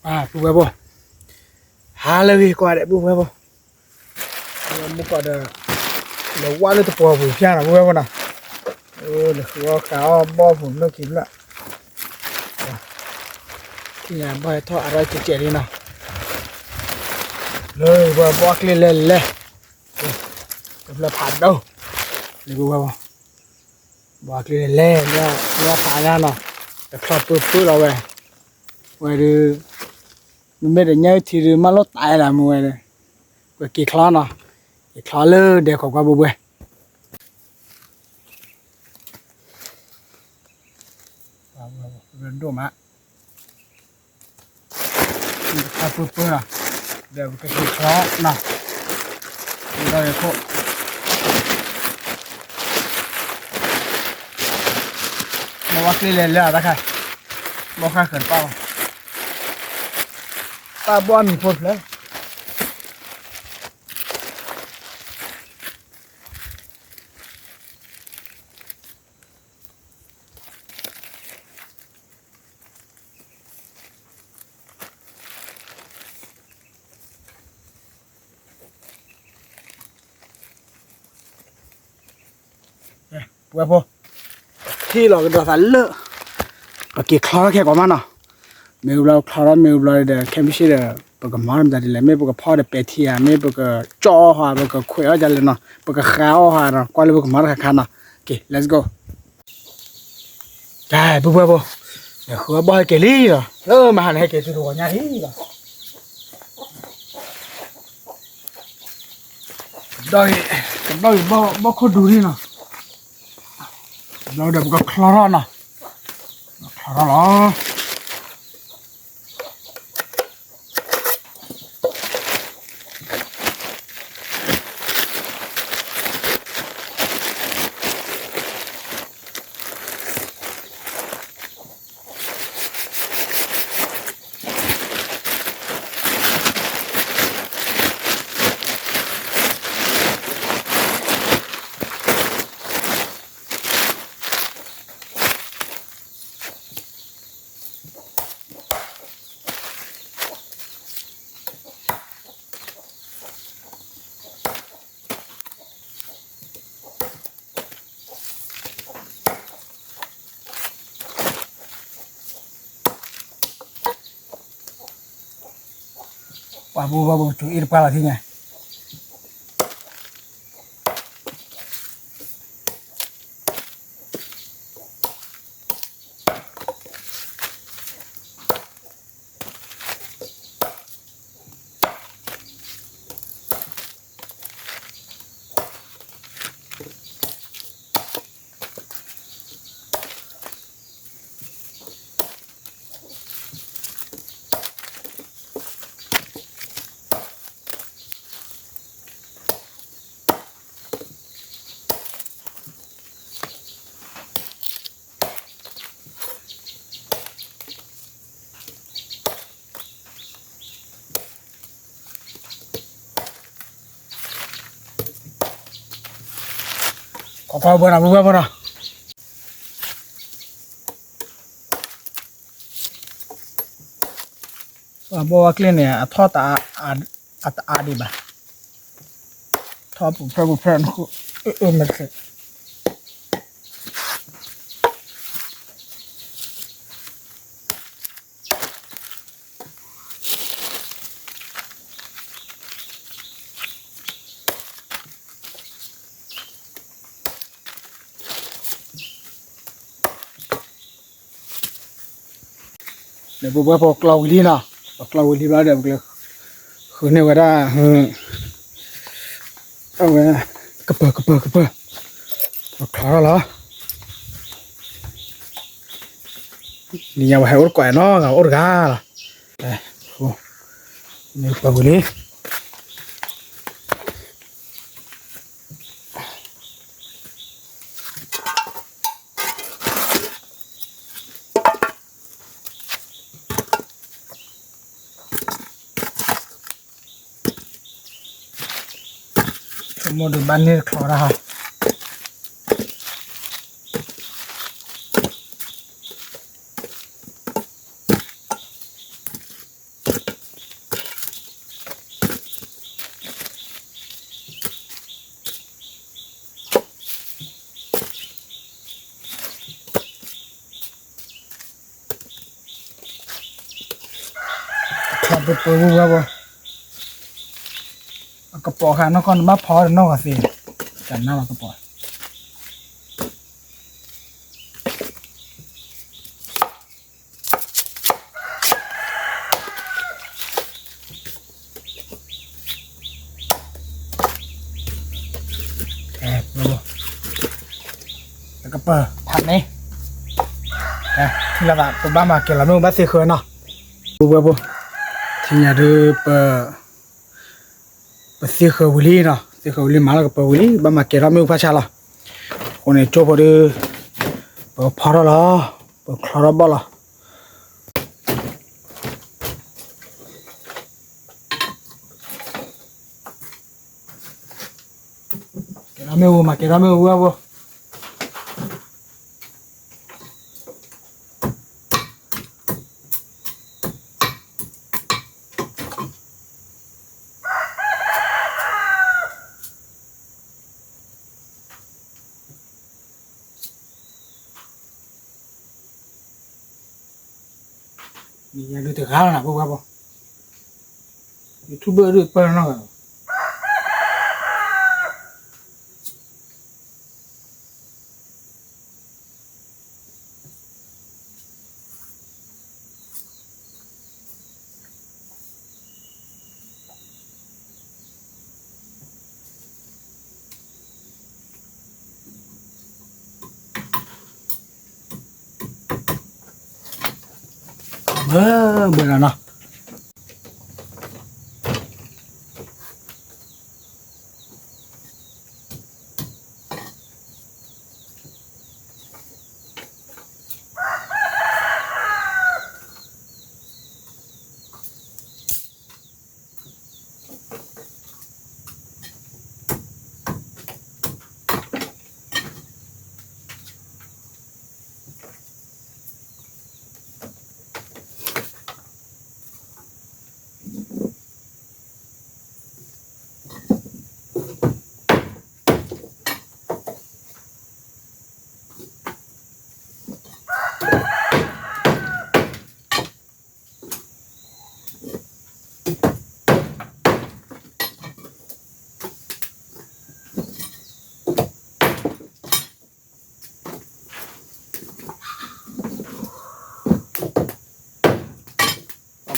bù bê bò hà là vì qua đấy bù bê bò mua quả được là qua lên tập bò bù pha là bù bê bò nào được có cáo bò bù nó kiếm lại thì nhà bò thọ ra chạy đi nào rồi bò lên lên lên là phạt đâu để bù bê bò bò lên lên ra phá ra nào để phạt bự đâu về về đi mình biết được nhớ thì đi mà lót tay là mua này cái kỳ khó nào kỳ khó lơ để có qua bù bê đồ mà phạt bự nào để cái kỳ khó nào đây là bò lên lên là khai bò khai khẩn bao ta bò mình phun lên bò khi là cái đó lỡ và kỳ khó cái của nào mấy lâu khó mấy lâu để kem xí để bữa cái món gì là mấy bữa cái phao để bể thìa mấy bữa cái cho hoa bữa cái khuya ở đây là nó bữa cái khao hoa nó qua bữa cái món cái khăn nào ok let's go cái bữa để khứa bơi cái ly rồi mà hàng này cái đồ nhà hí rồi đây cái đây bao khô đủ đi nào rồi để bữa cái khó nào khó đó babu tu irpala thinya có phao bữa nào bò clean này thoa ta đi bà thoa bù phèn mình sẽ để bố bố clau đi nào clau đi bao giờ được khử này vào ra ông cặp bơ khó đó đi nhà vào ổ quẻ nó ổ gà là đây này bơ đi mau được ban nhiêu khó ra hả ไปเปิดว่าบ่กระป๋อค่ะน้องคนมาพอน้องก็สิกันหน้ากระป๋อแล้วก็เปิดผักนี้ที่เราแบบผมบ้ามาเกี่ยวกับเรื่องบ้านเสียเขินเนาะดูบ่ที่เนี่ยดูเปิดเสียเขินวิลีเนาะเสียเขินวิลีมาแล้วก็เปิดวิลีบ้ามาเกี่ยวกับเรื่องภาษาละคนเนี่ยจบพอดีเปิดพอแล้วล่ะเปิดคลอร์บอลละเกี่ยวกับเรื่องมาเกี่ยวกับเรื่องบ่นี่ยังดูถึงข้าวนะพวกเรายูทูบเบอร์ดูเปิดน้องกันเบื่อแล้วเนาะ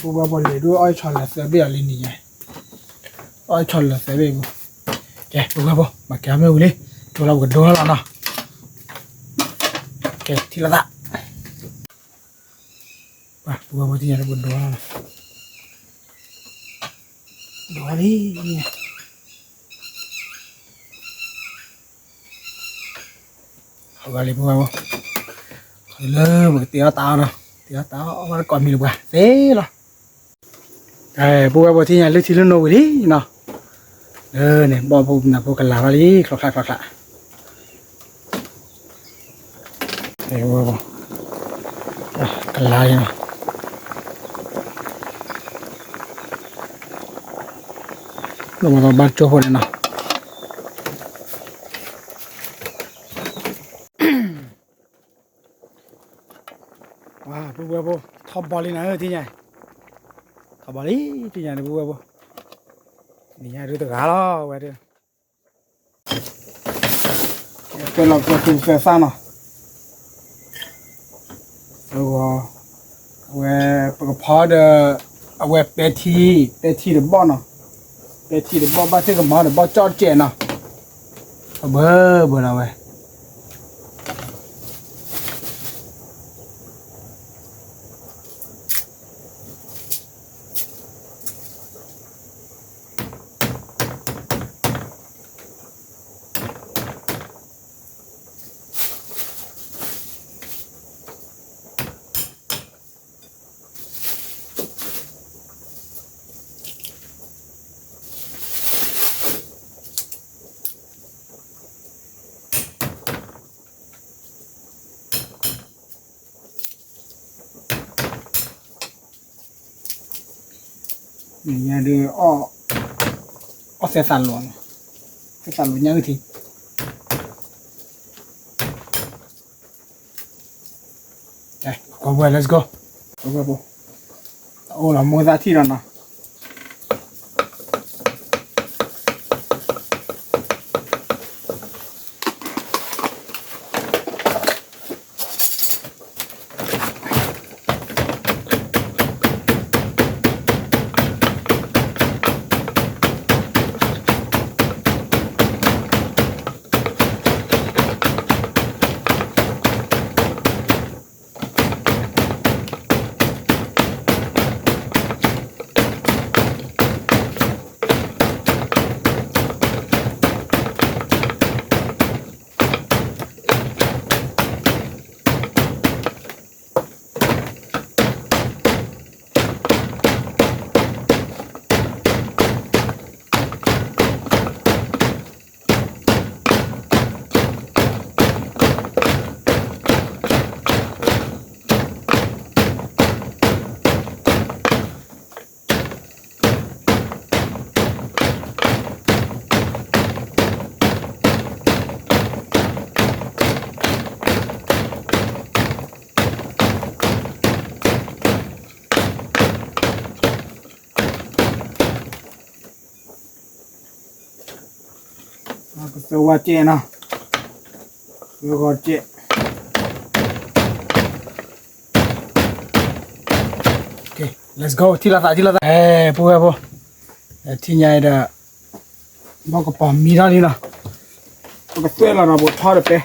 พวกเราเลยดูอ้อยช็อตละเสียเบี้ยลินี่ไงอ้อยช็อตละเสียเบี้ยบุแกพวกเรามาแกไม่รู้เลยตัวเราก็โดนแล้วเนาะแกทีละป่ะพวกเราที่นี่เราโดนแล้วโดนนี่เอาไปเลยพวกเราเริ่มเตี้ยตาเนาะเตี้ยตาเอามาก่อนมีหรือเปล่าเซ่หรอพวกเราที่นี่เลือกที่เลือกโน้ตดิเนาะเนี่ยบอกผมนะพวกกันลาวาลีคลอกคลาคลอกคลาพวกกันลาวเนาะลงมาบ้านโจ้คนเนาะว้าพวกเราทอบบอลเลยนะที่นี่ทอบบอลลี่ที่นี่นะพวกเรานี่ยังดูตัวขาล้อไว้ด้วยเป็นหลอกตัวตุ่มเสือซ่าเนาะแล้วก็เว้ปกพอเดอเว้เปทีเดบอลเนาะเปทีเดบอลบ้านเสือกับหมอเดบอลจอดเจนเนาะเบอร์เราเว้นี่ยังดูอ้อเสียสันหลวงยังทีไปขอไป let's go โอ้เราโมซาที่แล้วเนาะ so what jet now? We got jet. Okay, let's go. Tila ta. Eh, po. Ti nhai da. Bao cái bò mì ra đi nào. Cái tuyết là nó bột thọ được đấy.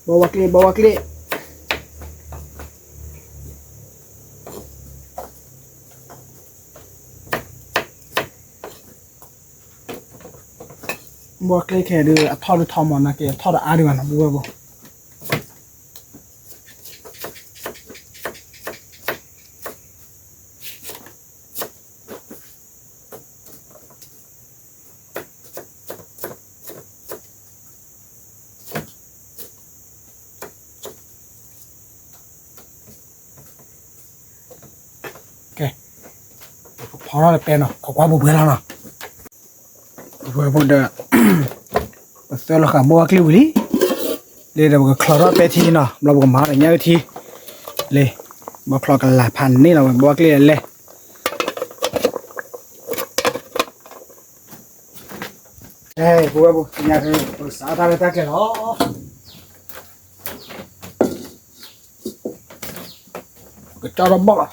Bawa klik. Bawa klik kayak dia thọ được thọ mòn là kayak thọ được ăn được mà nó bùa bùa. Ok, phó nó là pen nào, có quá bộ bữa nào vừa được, tôi là cả mua cái gì, đây là một cái cloud pe thi nào, là một mã để nhau thi, đây, một cloud cái là pan này là một mua cái này, đây, vừa nhà cái sao ta cái đó, cái cho nó bóc à.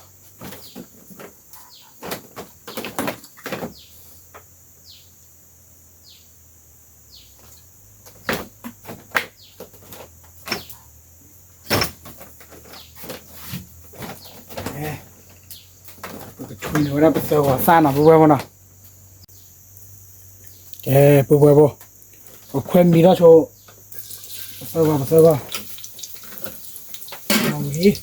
Nếu đã bị sờ xa nào bùa nào, cái bùa, khuyên mi đó cho sờ vào, đồng ý,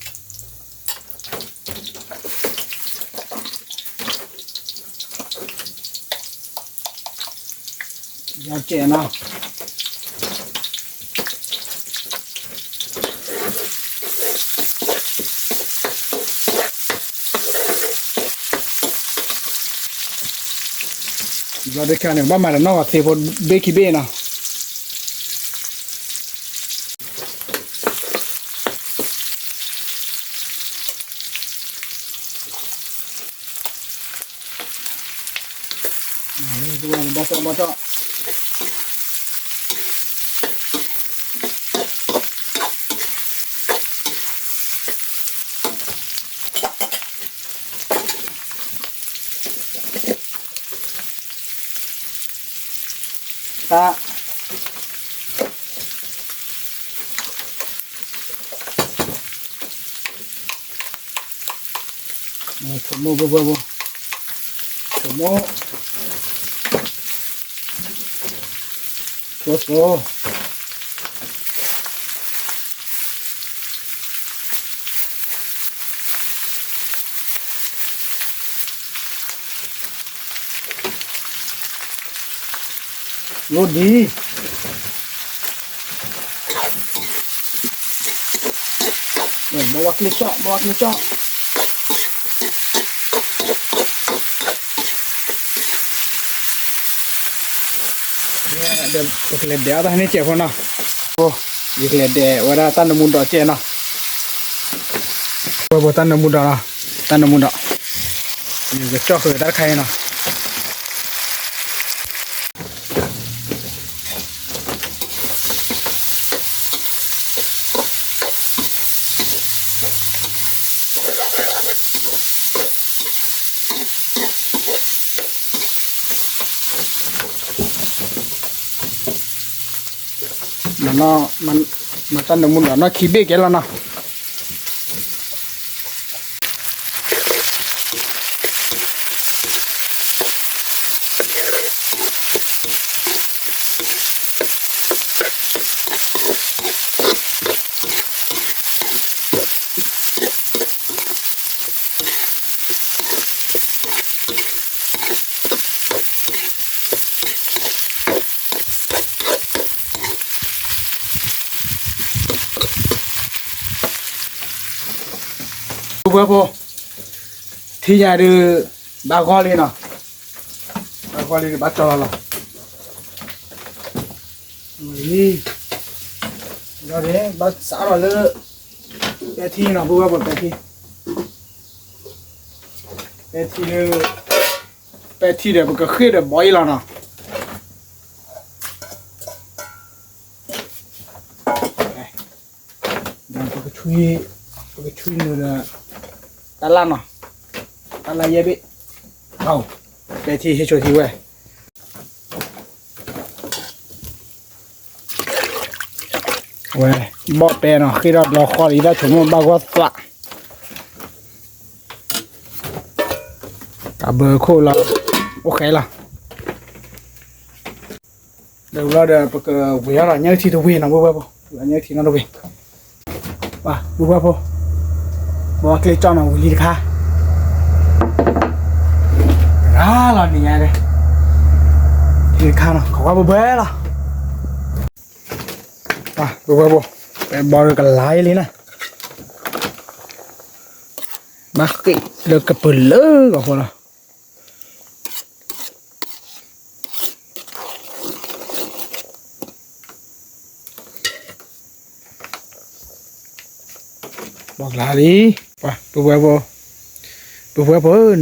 giờ trẻ nào, giờ đây cái này bao mà nó thì một bê kí bê nào, bao cho, ta thổ mô thổ mô số lột đi rồi bawa klik cho ada kelede dah ni cek pun nak kelede wara tanda muda cek nak bawa tanda muda ni kecok ke dah kaya nak nó mà ta muốn đó nó khí bê cái là nào bố thì nhà đưa ba con lên nào bắt cho là đi rồi đấy bắt xã rồi lỡ cái thi nào bố bố cái thi lỡ ไปที่เดี๋ยวมันก็ขึ้นเดี๋ยวบ่อยแล้วเนาะเดี๋ยวมันก็ช่วยเนื้อตะลันเนาะตะลันเยบิเอาไปที่ให้ช่วยที่เว้ยเว้ยบ่เป็นเนาะคือเราขออีกแล้วถึงมันบ้าก็สละกับเบอร์โคเราโอเคละเดี๋ยวเราเดี๋ยวไปเวียร์เนี่ยที่ตัวเวียนะบัวบัวเนี่ยที่นั่นตัวเวียว่าบัวบัวบัวเคยจอดมาวิลีค่ะเราเนี่ยเลยที่ข้างเนาะเขาว่าบัวบัวละว่าบัวบัวเป็นบอลกันไล่เลยนะมาเกี่ยเลือกกระปืนเลยกับคนละบอกลาดิป่ะปุ๊บ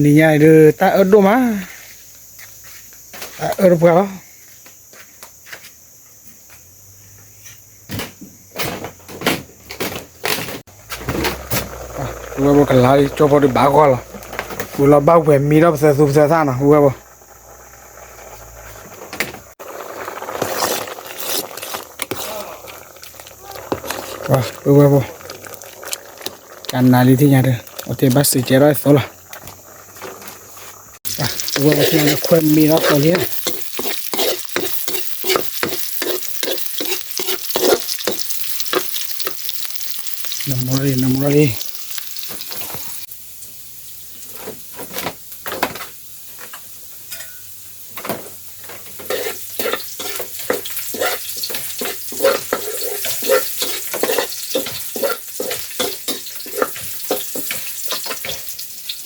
นี่ไงเด้อตาดูมาตาดูป่ะปุ๊บกันลาดิจบพอดีบ้าก็ละปุ๊บเราบ้าเว้ยมีรับเสียสุดเสียท่านะปุ๊บป่ะปุ๊บกันนาลีที่ยังเด้อโอเคบัสสิเจอร์ไอ้โซล่ะว่าที่ยังควรมีรับตัวนี้น้ำมันเลย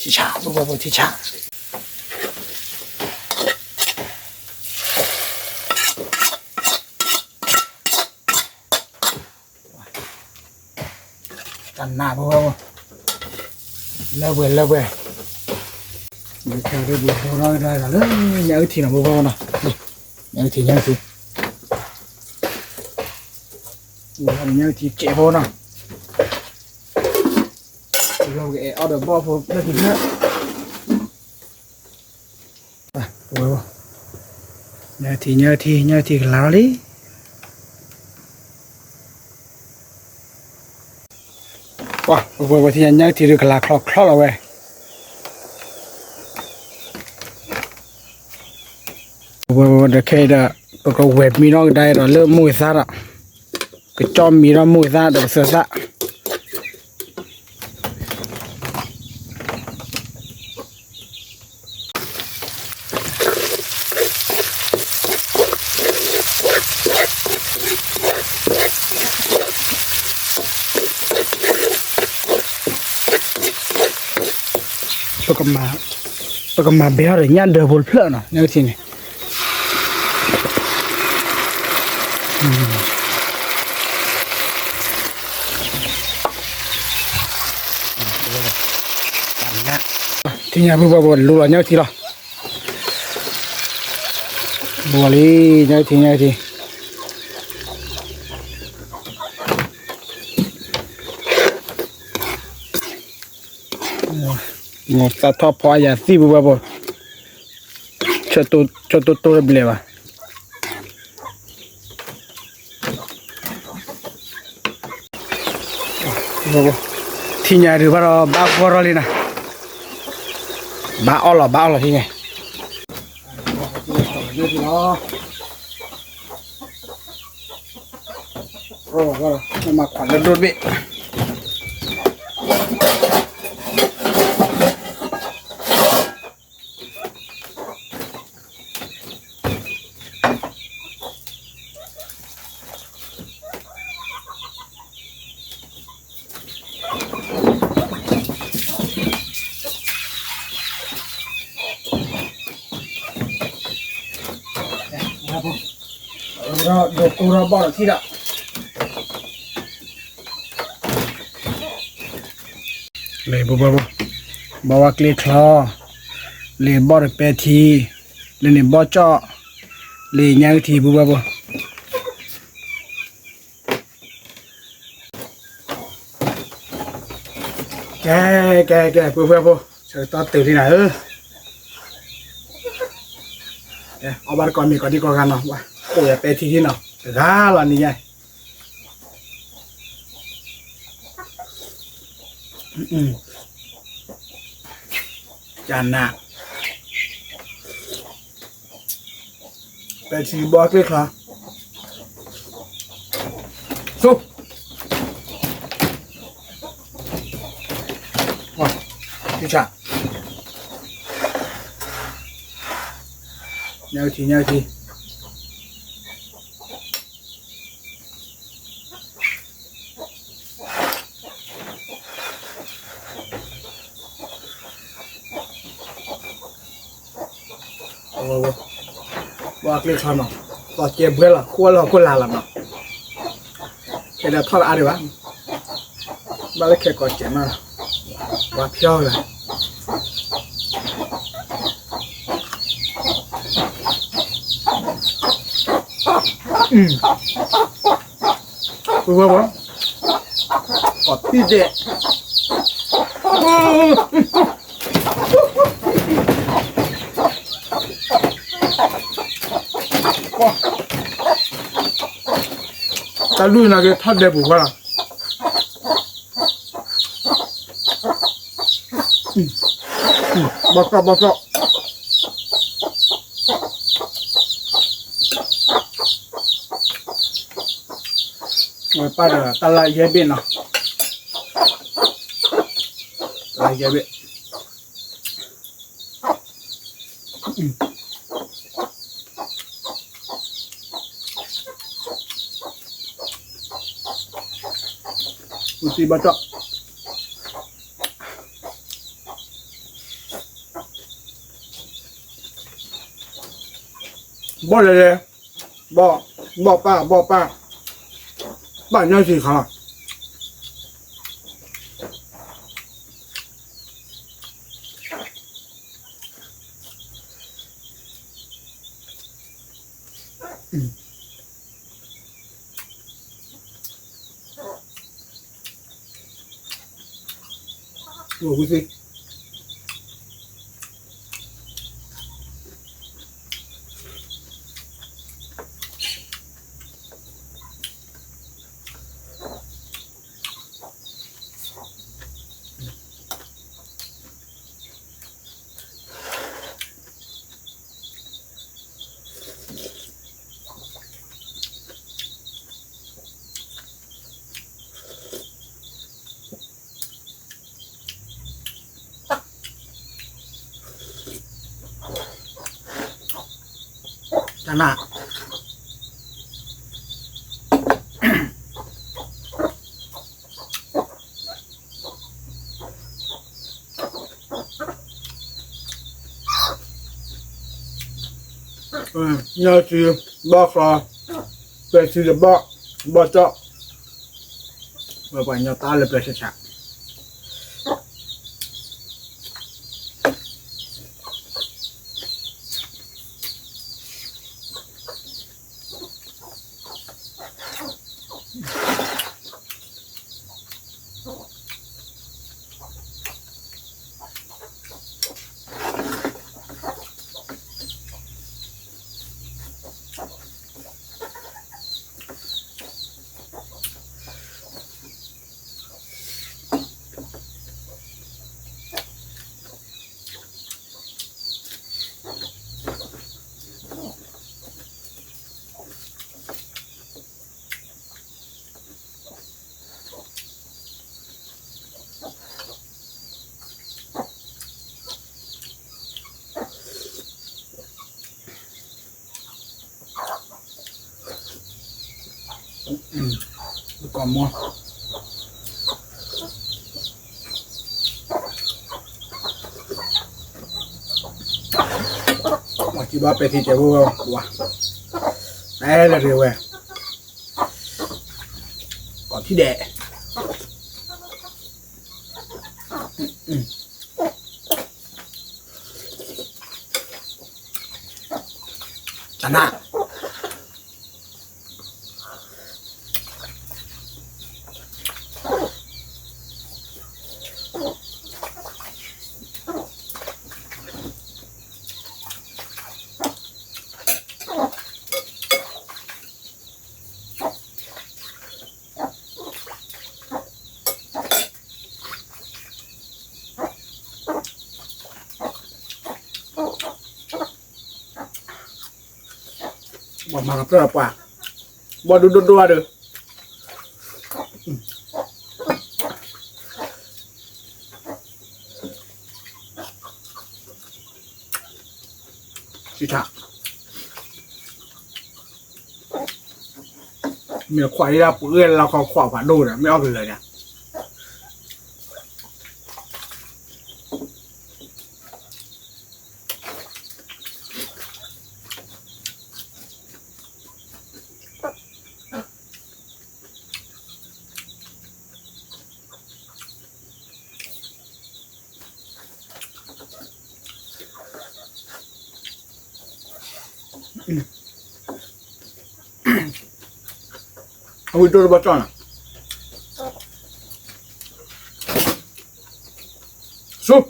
ที่ชาปุ๊บที่ชากันหน้าปุ๊บเลิกเว้ยเดี๋ยวแค่ได้บุญเราได้แล้วยังที่ไหนปุ๊บนะยังที่วันยังที่เจ็บนะเราแกเอาเดี๋ยวบอกผมได้ถึงแล้วปุ๊บยังที่กันแล้วดิว้าปุ๊บที่ยังที่เรื่องลาคลอเราเว้ยปุ๊บเดี๋ยวแค่เดี๋ยวก็เว็บมีน้องได้เราเริ่มมุ่งซะละก็จอมมีน้องมุ่งซะเดี๋ยวเสือซะปกมาเบียร์เลยยันเดือบอลเพลนะเนี่ยที่นี่ที่นี่ปุ๊บรู้แล้วเนี่ยที่ละบัวลีเนี่ยที่งอสัตว์ท็อปพอยาซีบุบบุชดตัวเบลวะบุบที่นี่หรือว่าเราบ้าบอลเลยนะบ้าอ้อที่นี่โอ้ก็มาขวัญรถบิเราโดดตัวเราบอลที่ละเลยบัวกลีคลอ le bo de pe thi le ne bo cho le nyang thi bu ba bo kè bu ba bo sợ to từ đi nào ư ở bên còn mình có đi có gan nào ôi ya pe thi đi nào ra là như vậy chán nè pe thi bỏ cái khá xuống đi chả nhau thìว่าเรียกเขาเนาะต่อเกมเพื่อนหรอขั้วเราคนลาหลับเนาะแค่เดี๋ยวทอดอะไรวะบ้านเล็กแค่ก่อนเจ็บมาว่าเพี้ยวเลยรู้ป่ะกอดพี่เจ๊ตาลุยนะแกทัดเด็บบุกละบักไม่ป้าเด้อตาลายเย็บเนาะตาลายเย็บอุติบัตรบ่เลยบ่ป้าบ้านยังสิค่ะโอ้กูสิจ้าหน้าnhờ chị bác là về chị được bác cho và phải nhờ ta là về sẽ chặt còn mua mà chỉ ba pe thì chả vui không wow đây là điều về còn thịt đẻ ชนะบอกมากับเพื่อนปากบอกดูเด้อสิท่าเมียควายเราเอื้อนเราเขาขวาผ่านดูนะไม่เอาเลยเนี่ยเอาไปดูบ้าจ้านะซุป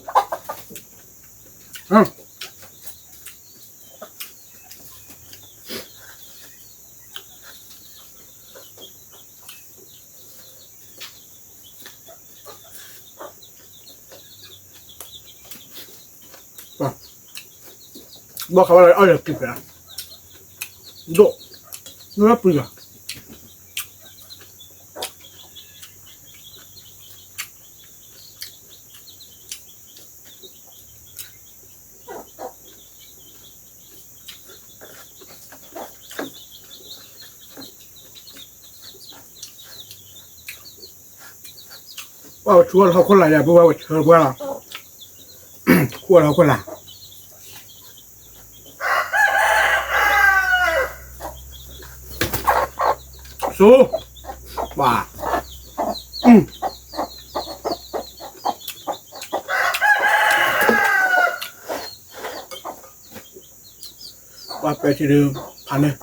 บอกเขาว่าเอาอย่างกินไปนะโดเนื้อเปลือกว่าชวนเขาคนละอย่างเพราะว่าเชิญเพื่อนเราขั้วเราคนละสู้บ่าว่าไปที่เดิมพันเลย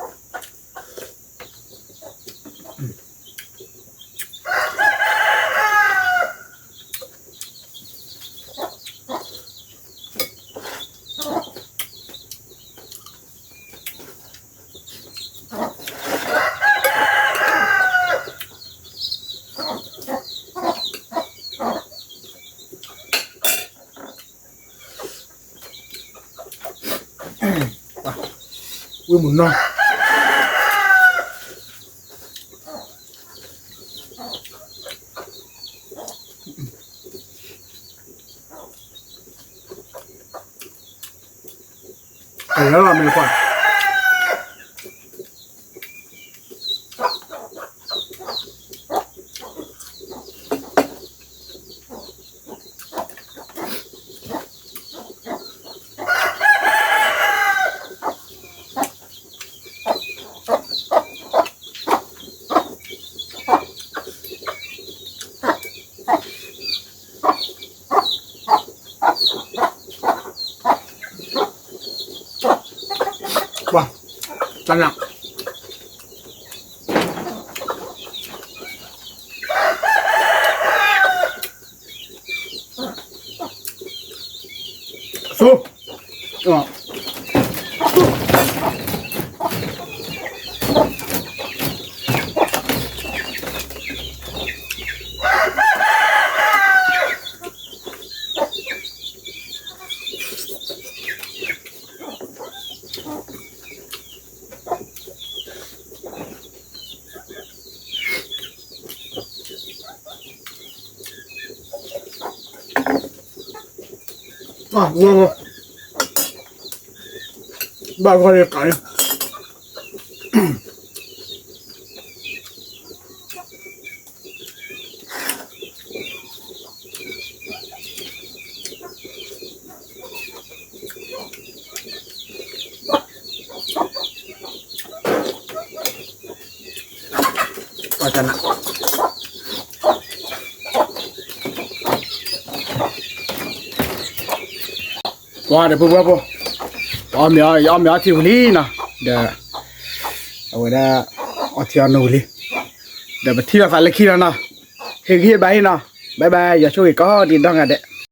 อุ้ยหมุนหน่อยแล้วเราไม่รู้ก่อนว่าจันหนักสู้งงบ้านก็เรียกไก่ก็จะหนักว่าเดี๋ยวพูดว่าพอเอาเมียที่วันนี้นะ เดี๋ยวเอาไว้ได้เอาเที่ยวนู่นเลยเดี๋ยวไปเที่ยวฝันเลยขี้แล้วเนาะเฮ้ยบายเนาะบายบายอย่าช่วยก็ดีดองกันเด็